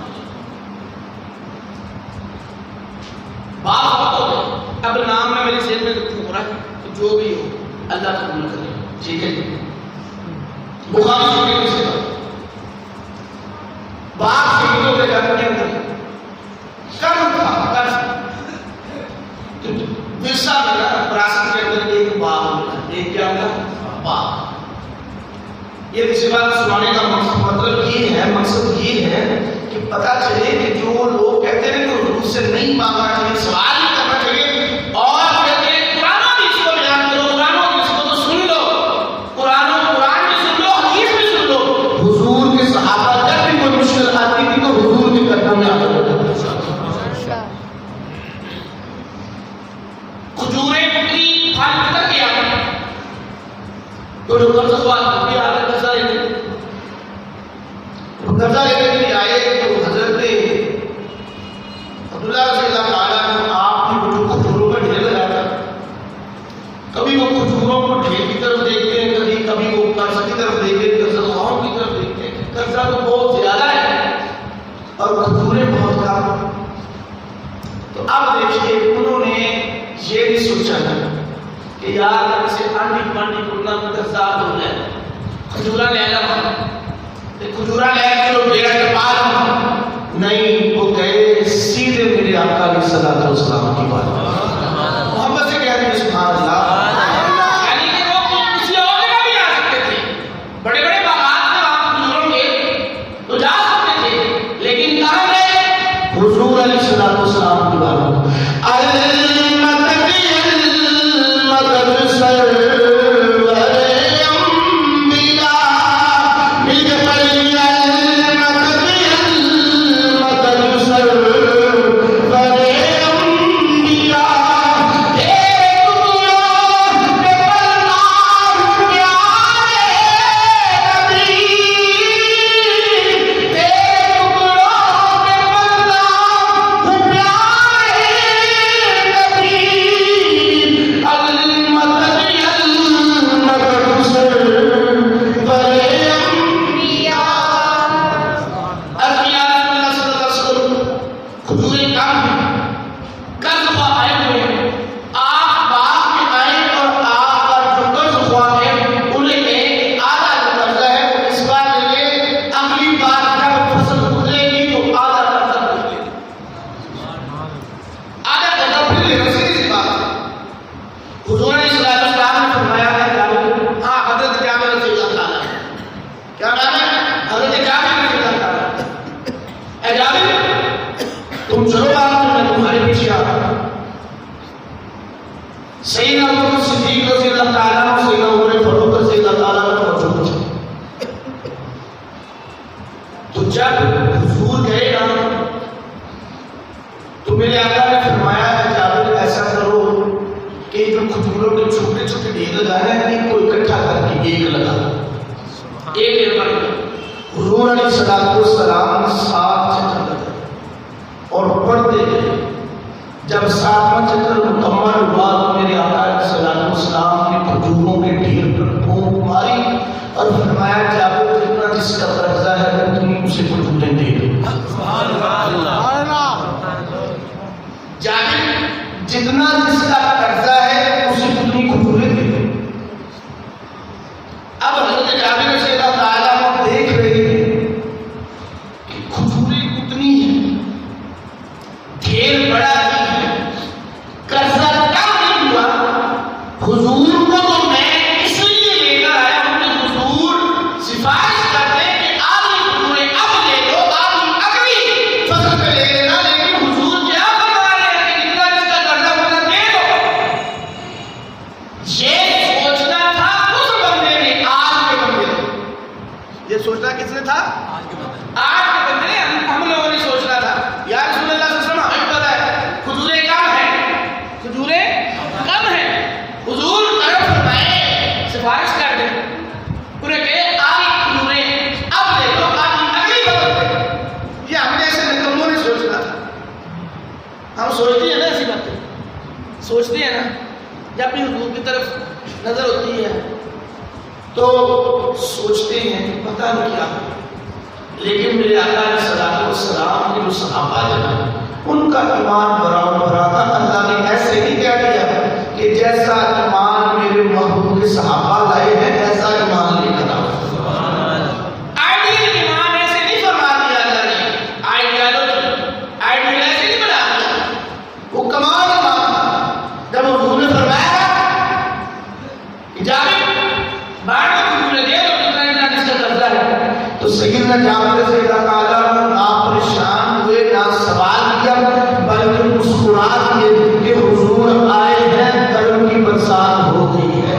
باپ فوت ہو گئے اب نام میں میری ذہن میں ہو رہا ہے کہ جو بھی ہو اللہ قبول کرے ٹھیک ہے
بخاری شریف سے بات باپ شہیدوں کے گھر کے اندر قرض تھا قرض ورثہ ملا وراثت کے اندر ایک باغ ملا ایک کیا ملا باغ یہ رشتے بات سنانے کا مطلب یہ ہے مقصد یہ ہے کہ پتہ چلے کہ جو لوگ کہتے ہیں کہ حضور سے نہیں مانگنا چاہیے سوال نہیں کرنا چاہیے اور کہتے ہیں قرآن و حدیث کو بیان کرو قرآن و حدیث کو تو سن لو قرآن بھی سن لو حدیث بھی سن لو حضور کے صحابہ جب بھی کوئی مشکل آتی تھی تو حضور کے قدموں میں آتے تھے
کھجوریں پکڑی پھل پکڑ کے آتے تو جو قرض سوال کرتے آگے قرضہ لیتے
قرضہ لینے کے لیے آئے تو حضرت عبداللہ رضی اللہ تعالیٰ نے آپ کی جو کھجوروں کا ڈھیر لگا تھا کبھی وہ کھجوروں کو ڈھیر کی طرف دیکھتے ہیں کبھی وہ قرض کی طرف دیکھتے ہیں قرض خواہوں کی طرف دیکھتے ہیں قرضہ تو بہت زیادہ ہے اور کھجوریں بہت کم تو اب دیکھیے انہوں نے یہ بھی سوچا کہ یار اگر اسے آنڈی پانڈی کرنا قرضات ہو جائے
کھجورہ لے لگا
کھجورہ لے کے وہ بیڑا کے پاس نہیں وہ گئے سیدھے میرے آقا علیہ الصلوۃ والسلام کی بات محبت سے کہہ رہے سبحان اللہ
یعنی کہ وہ کسی اور جگہ بھی جا سکتے تھے بڑے بڑے باغات میں آپ کھجوروں کے تو جا سکتے تھے لیکن کہاں گئے
حضور علیہ الصلوۃ والسلام کی بات اللہ تعالیٰ نے سیدنا عمر فاروق رضی اللہ تعالیٰ نے توجہ کی. تو جب حضور گئے نا تو میرے آقا نے فرمایا کہ جابر ایسا کرو کہ جو کھجوروں کے چھوٹے چھوٹے ڈھیر لگانا ہے ان کو اکٹھا کر کے ایک لگا ایک ڈھیر پر. حضور علیہ السلام ساتھ چکر لگے اور پڑھتے گئے. جب ساتواں چکر مکمل ہوا تو میرے آقا علیہ السلام نے کھجوروں کے ڈھیر پر پھونک ماری اور فرمایا جابر جتنا جس کا قرضہ ہے اتنی اسے کھجوریں دے دو. جابر جتنا جس کا قرضہ ہے اسے اتنی کھجوریں دے دو. اب حضرت جابر رضی اللہ تعالیٰ عنہ دیکھ رہے ہیں کہ کھجوریں اتنی ہیں, ڈھیر بڑا نہیں ہے, قرضہ کم نہیں ہوا. حضور کو تو میں اس لیے لے کر آیا ہوں کہ حضور سفارش کرتے کہ آدھی کھجوریں اب لے لو, آدھی اگلی فصل پہ لے لینا. لیکن حضور کیا فرما رہے ہیں کہ جتنا جس کا قرضہ ہونا دے دو. یہ سوچنا تھا اس بندے نے, آج کے بندے نے. یہ سوچنا کس نے تھا؟ آج کے بندے نے. ہم لوگوں نے سوچنا تھا یا رسول اللہ صلی اللہ علیہ وسلم ہمیں پتہ ہے کھجوریں کم ہیں, کھجوریں کم ہیں. حضور کرم فرمائے سفارش کر دیں, انہیں کہے آدھی کھجوریں اب لے لو, آدھی اگلی بدل دیں. یہ ہم نے ایسے نکموں نے سوچنا تھا. ہم سوچتے ہیں نا ایسی باتیں, سوچتے ہیں نا جب بھی حضور کی طرف نظر ہوتی ہے تو سوچتے ہیں کہ پتہ نہیں کیا. لیکن میرے آقا علیہ السلام کے جو صحابہ ہیں ان کا ایمان بھرا تھا. اللہ نے ایسے ہی کہہ دیا کہ جیسا ایمان میرے محبوب کے صحابہ لائے ہیں ایسا ایمان لے کر آؤ. آئیڈیل ایمان ایسے نہیں فرما دیا اللہ نے, آئیڈیل ایسے نہیں بنا دیا. وہ کمال ایمان تھا. جب حضور نے فرمایا کہ جابر بار کو دے دو جتنا جس کا قرضہ ہے, تو سیدنا جابر رضی اللہ تعالیٰ عنہ نہ پریشان ہوئے نہ سوال کیا بلکہ مسکرا دیے کہ حضور آئے ہیں, کرم کی برسات ہو گئی ہے.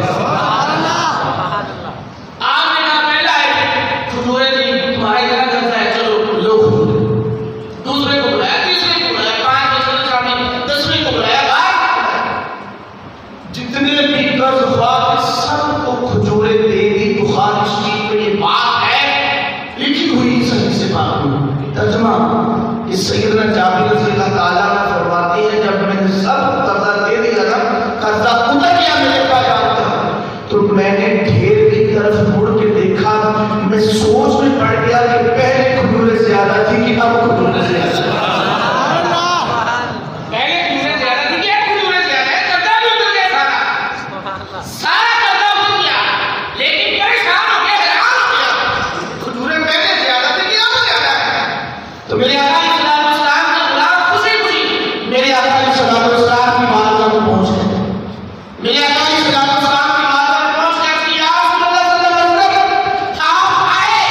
آپ نے کہا پہلا ہے کھجوریں دی, تمہارے اتنا قرضہ ہے, چلو لو کھجوریں. دوسرے کو بلایا, تیسرے کو بلایا, 5 بچوں سامنے 10ویں کو بلایا, 12 جتنے بھی قرض خواہ سب کو کھجوریں دے دی. بخاری شریف میں یہ بات ہے لکھی ہوئی صحیح سے معلوم. ترجمہ کہ سیدنا جابر رضی اللہ تعالیٰ عنہ فرماتے ہیں جب میں نے سب قرضہ دے دیا نا, قرضہ اتر گیا میرے پاس کا, تو میں نے ڈھیر کی طرف مڑ کے دیکھا. میں سوچ میں پڑ گیا کہ پہلے کھجوریں زیادہ تھی کہ اب کھجوریں زیادہ تھی. پہلے کھجوریں زیادہ تھی کہ اب کھجوریں زیادہ ہے. قرضہ بھی اتر گیا سارا, سارا قرضہ اتر گیا, لیکن پریشان ہو گیا, حیران ہو گیا. کھجوریں پہلے زیادہ تھی کہ اب زیادہ ہے. تو میرے آقا علیہ السلام کے غلام خوشی خوشی میرے آقا علیہ السلام کی بارگاہ میں پہنچ گئے. میرے آقا علیہ السلام کی بارگاہ میں پہنچ گئے کہ یا رسول اللہ صلی اللہ علیہ وسلم آپ آئے,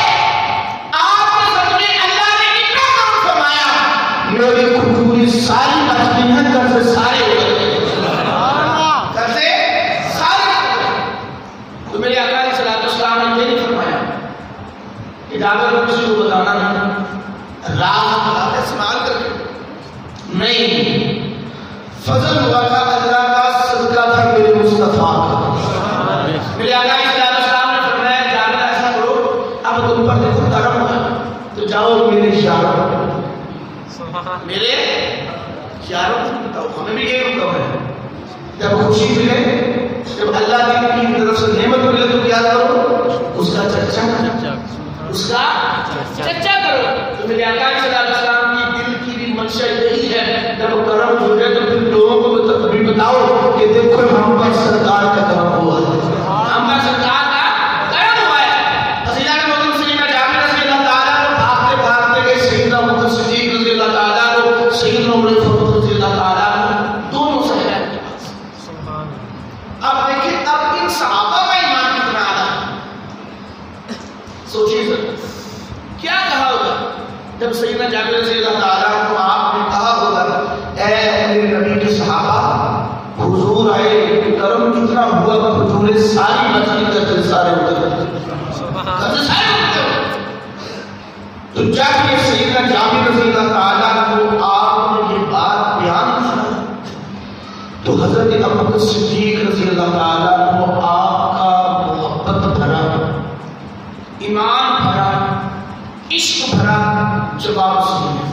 آپ کے ساتھ میں اللہ نے اتنا کام فرمایا, میری کھجوریں ساری بچ گئی ہیں, قرضے سارے ہو گئے, قرضے سارے ہو گئے. تو میرے آقا علیہ السلام نے یہ نہیں فرمایا کہ جابر کو کسی کو بتانا نہیں, راز استعمال کر کے نہیں. فضل ہوا تھا اللہ کا, صدقہ تھا میرے مصطفیٰ کا. میرے آقا علیہ السلام نے فرمایا جابر ایسا کرو, اب تم پر دیکھو کرم ہوا تو جاؤ میرے یاروں کو بتاؤ. ہمیں بھی یہ حکم ہے جب خوشی ملے, جب اللہ کی طرف سے نعمت ملے تو کیا کرو, اس کا چرچا کرو, اس کا چرچا کرو. تو میرے آقا علیہ السلام کی دل کی بھی منشا یہی ہے جب کرم ہو جائے تو پھر لوگوں کو بھی بتاؤ کہ دیکھو ہم پر سرکار کا کرم ہوا ہے, ہم پر سرکار کا کرم ہوا ہے. سیدنا محمد سیدنا جابر رضی اللہ تعالیٰ عنہ بھاگتے بھاگتے گئے سیدنا ابوبکر صدیق رضی اللہ تعالیٰ عنہ, سیدنا عمر فاروق رضی اللہ تعالیٰ عنہ, دونوں صحابہ کے پاس. اب دیکھیں اب ان صحابہ کا ایمان کتنا اعلیٰ, سوچیے سر کیا کہا ہوگا جب سیدنا جابر رضی اللہ تعالیٰ عنہ آپ نے کہا ہوگا اے میرے نبی کے صحابہ, حضور آئے, کرم کتنا ہوا وقت کھجوریں ساری بچی کرتے سارے اتر کرتے سارے اتر. تو جب یہ سیدنا جابر رضی اللہ تعالیٰ کو آپ نے یہ بات بیان کی تو حضرت ابوبکر صدیق رضی اللہ تعالیٰ کو آپ کا محبت بھرا ایمان بھرا عشق بھرا جواب سنے.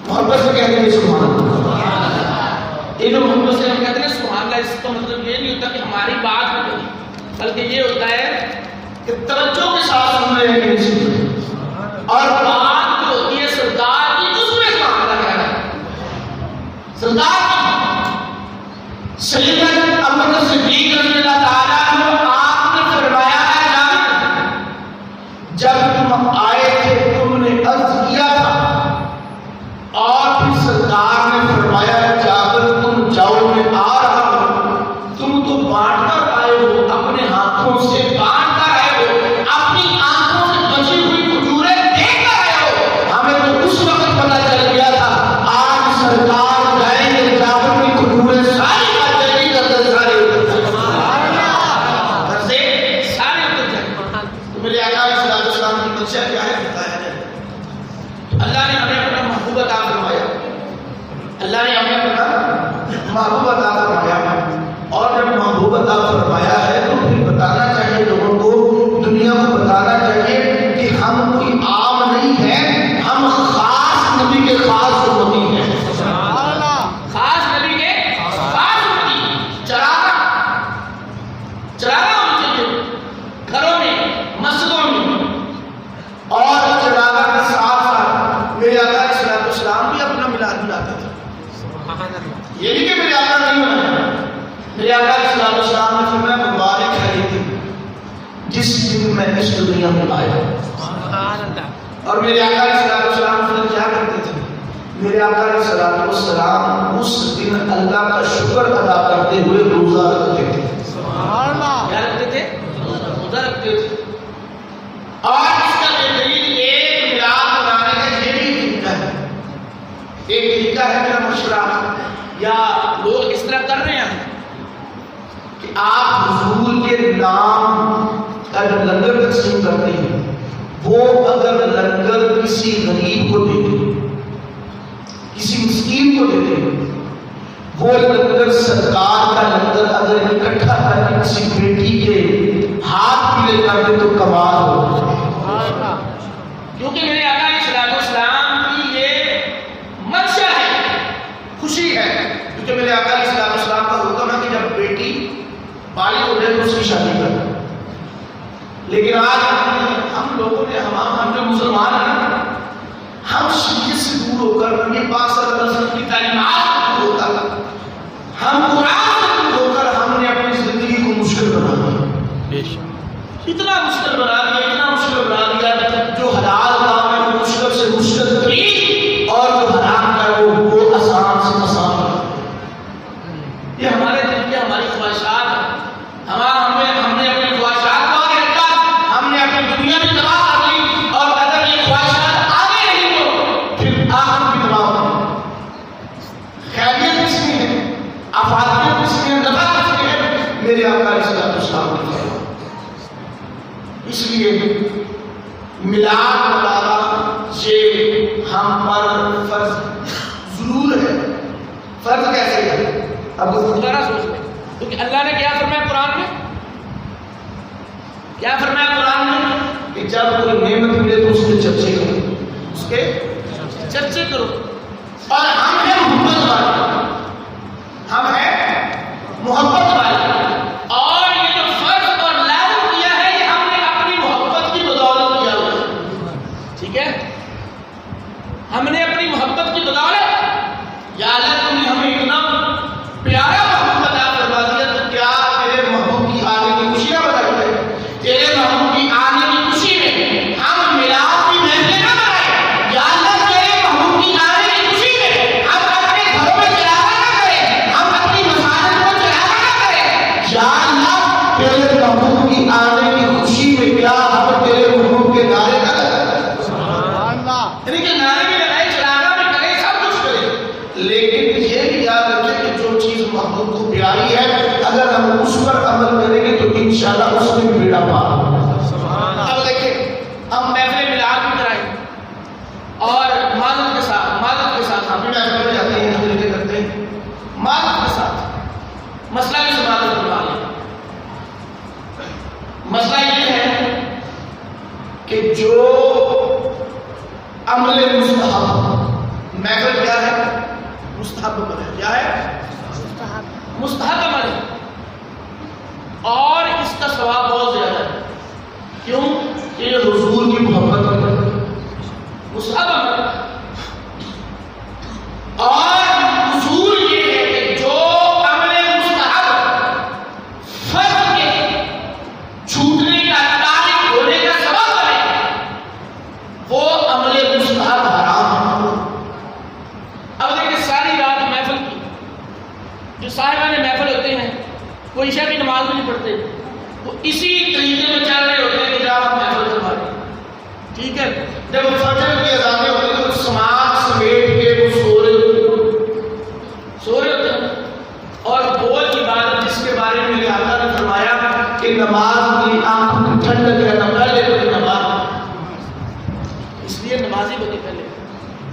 محبت سے کہتے ہیں سبحان اللہ.
یہ جو محبت سے ہم کہتے ہیں سبحان اللہ، اس کا مطلب یہ نہیں ہوتا کہ ہماری بات میں کوئی، بلکہ یہ ہوتا ہے
کہ توجہ کے ساتھ سن رہے ہیں کہ نہیں سن رہے، اور
بات جو ہوتی ہے سردار کی اس میں سبحان اللہ کہہ رہا ہے.
سردار کی سیدنا ابوبکر صدیق رضی اللہ تعالیٰ عنہ آپ نے فرمایا ہے جابر جب تم آئے تھے تم نے عرض کیا تھا اور پھر سرکار نے فرمایا جابر تم جاؤ میں آ رہا ہوں. تم تو بانٹ کر آئے ہو، اپنے ہاتھوں سے بانٹ کر آئے ہو، اپنی آنکھوں سے بچی ہوئی کھجوریں دیکھ کر آئے ہو. ہمیں تو اس وقت پتہ چل گیا تھا آج سرکار جائیں گے جابر کی کھجوریں ساری میرے آقا علیہ السلام کی منشا کیا ہے بتایا جائے. اللہ نے ہمیں اپنا محبوب عطا فرمایا، اللہ نے ہمیں اپنا محبوب عطا فرمایا، اور جب محبوب عطا فرمایا ہے تو پھر بتانا چاہیے لوگوں کو، دنیا کو بتانا چاہیے کہ ہم کوئی عام نہیں ہے، ہم خاص نبی کے خاص امتی ہیں.
خاص نبی کے خاص امتی. چراغا ہونا چاہیے گھروں میں، مسجدوں میں.
اور چراغا کے ساتھ ساتھ میرے آقا علیہ السلام بھی اپنا میلاد مناتا تھا. یہ نہیں کہ میرے آقا نہیں منایا، میرے آقا علیہ السلام نے فرمایا مبارک ہے یہ دن جس دن میں اس دنیا میں آیا. اور میرے آقا علیہ السلام پھر کیا کرتے تھے؟ میرے آقا علیہ السلام اس دن اللہ کا شکر ادا کرتے ہوئے روزہ رکھتے تھے.
کیا رکھتے تھے؟ روزہ رکھتے تھے.
اور اس کا بہترین ایک میلاد منانے کا یہ بھی طریقہ ہے، ایک طریقہ ہے میرا مشورہ،
یا لوگ اس طرح کر رہے ہیں
کہ آپ حضور کے نام کا جو لنگر تقسیم کرتے ہیں وہ اگر لنگر کسی غریب کو دیتے، کسی مسکین کو دیتے، وہ لنگر سرکار کا لنگر اگر اکٹھا کر کے کسی بیٹی کے ہاتھ پیلے کر دے تو کمال ہو.
کیونکہ میرے آقا علیہ السلام کی یہ منشا ہے،
خوشی ہے. کیونکہ میرے آقا علیہ السلام کا حکم ہے کہ جب بیٹی بالغ ہو جائے تو اس کی شادی کر. لیکن آج ہم لوگوں نے ہم جو مسلمان ہیں ہم شریعت سے دور ہو کر نبی پاک صلی اللہ علیہ وسلم کی تعلیمات سے دور ہو کر ہم قرآن سے دور ہو کر ہم نے اپنی زندگی کو مشکل بنا دیا.
اتنا مشکل بنا دیا، اتنا مشکل بنا دیا.
جو حلال کام ہے وہ مشکل سے مشکل ترین اور جو حرام کا ہے وہ آسان سے آسان.
یہ ہمارے دل کی ہماری خواہشات ہیں. ہم نے اپنی خواہشات کو آگے رکھا، ہم نے اپنی دنیا بھی تباہ کر لی، اور اگر یہ خواہشات آگے رہی تو
پھر آخر بھی تباہ ہوگی. خیریت کس میں ہے، افادیت کس میں ہے، نفع کس میں ہے؟ میرے آقا علیہ السلام نے فرمایا. اس لیے میلاد منانا یہ ہم پر فرض ضرور ہے. فرض کیسے ہے؟ اب
ذرا سوچ لیں، کیونکہ اللہ نے کیا فرمایا قرآن میں؟ کیا فرمایا قرآن میں؟
کہ جب کوئی نعمت ملے تو اس کے چرچے کرو، اس کے
چرچے کرو.
اور ہم ہیں محبت والے، ہم ہیں محبت والے.
اور یہ جو فرض اور لازم کیا ہے یہ ہم نے اپنی محبت کی بدولت کیا ہوا ہے. ٹھیک ہے، ہم نے اپنی محبت کی بدولت، یا اللہ تم نے ہمیں اتنا پیارا محبوب عطا فرما دیا تو کیا
تیرے محبوب کی آنے کی خوشی نہ بتائے، تیرے محبوب کی آنے کی خوشی میں ہم میلاد کی محفلیں نہ منائیں. یا اللہ تیرے محبوب کی آنے کی خوشی میں ہم اپنے لیکن یہ بھی یاد رکھیں کہ جو چیز محبوب کو پیاری ہے اگر ہم اس پر عمل کریں گے تو انشاءاللہ اس میں بیڑا پار ہوگا۔
اب دیکھیں ہم محفل میلاد بھی کرائیں اور معذرت کے ساتھ ہم بھی محفل میں جاتے ہیں حضرت کرتے ہیں معذرت کے ساتھ مسئلہ بھی سماعت کروا لیں۔ مسئلہ یہ ہے کہ جو عمل مستحب محفل کیا ہے؟ مستحب عمل ہے۔ کیا ہے؟ مستحب عمل ہے اور اس کا ثواب بہت زیادہ ہے۔ کیوں؟ کہ یہ
حضور کی محبت ہے۔
مستحب عمل ہے اور اصول یہ ہے کہ جو عمل مستحب فرض کے چھوٹنے کا تارک ہونے کا سبب بنے وہ عمل مستحب حرام ہے۔ اب دیکھیں ساری رات محفل کی جو صاحبان محفل ہوتے ہیں وہ عشاء کی نماز بھی نہیں پڑھتے، وہ اسی طریقے میں چل رہے ہوتے ہیں کہ جب ہم محفل کروا رہے ہیں، ٹھیک ہے، جب فجر کی اذانیں ہوتی ہیں تو سماعت سمیٹ کے وہ سو رہے ہوتے ہیں اور بول عبادت جس کے بارے میں میرے آقا نے فرمایا کہ نماز کی آنکھوں کی ٹھنڈک ہے نہ پہلے کوئی نماز، اس لیے نمازی ہوتے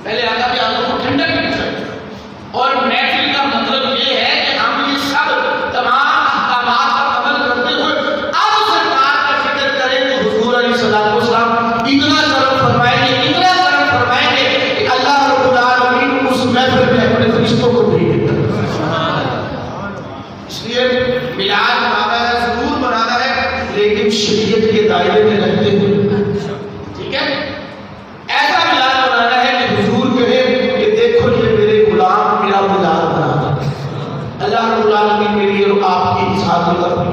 پہلے آقا کی آنکھوں کو ٹھنڈک مل چاہیے۔ اور محفل کا مطلب یہ ہے کہ ہم یہ سب تمام احکامات پر عمل کرتے ہوئے اب سرکار کا فکر کریں کہ حضور علیہ الصلوۃ والسلام اتنا کرم فرمائیں گے کہ اللہ رب العالمین اس محفل میں اپنے فرشتوں کو بھیج دیتا ہے۔ اس لیے میلاد منانا ہے، ضرور منانا ہے، لیکن شریعت کے دائرے میں رہتے ہوئے، ٹھیک ہے، ایسا میلاد منانا ہے کہ حضور کہے کہ دیکھو یہ میرے غلام میرا میلاد بنا۔ اللہ رب العالمین میری اور آپ کی اس حاضر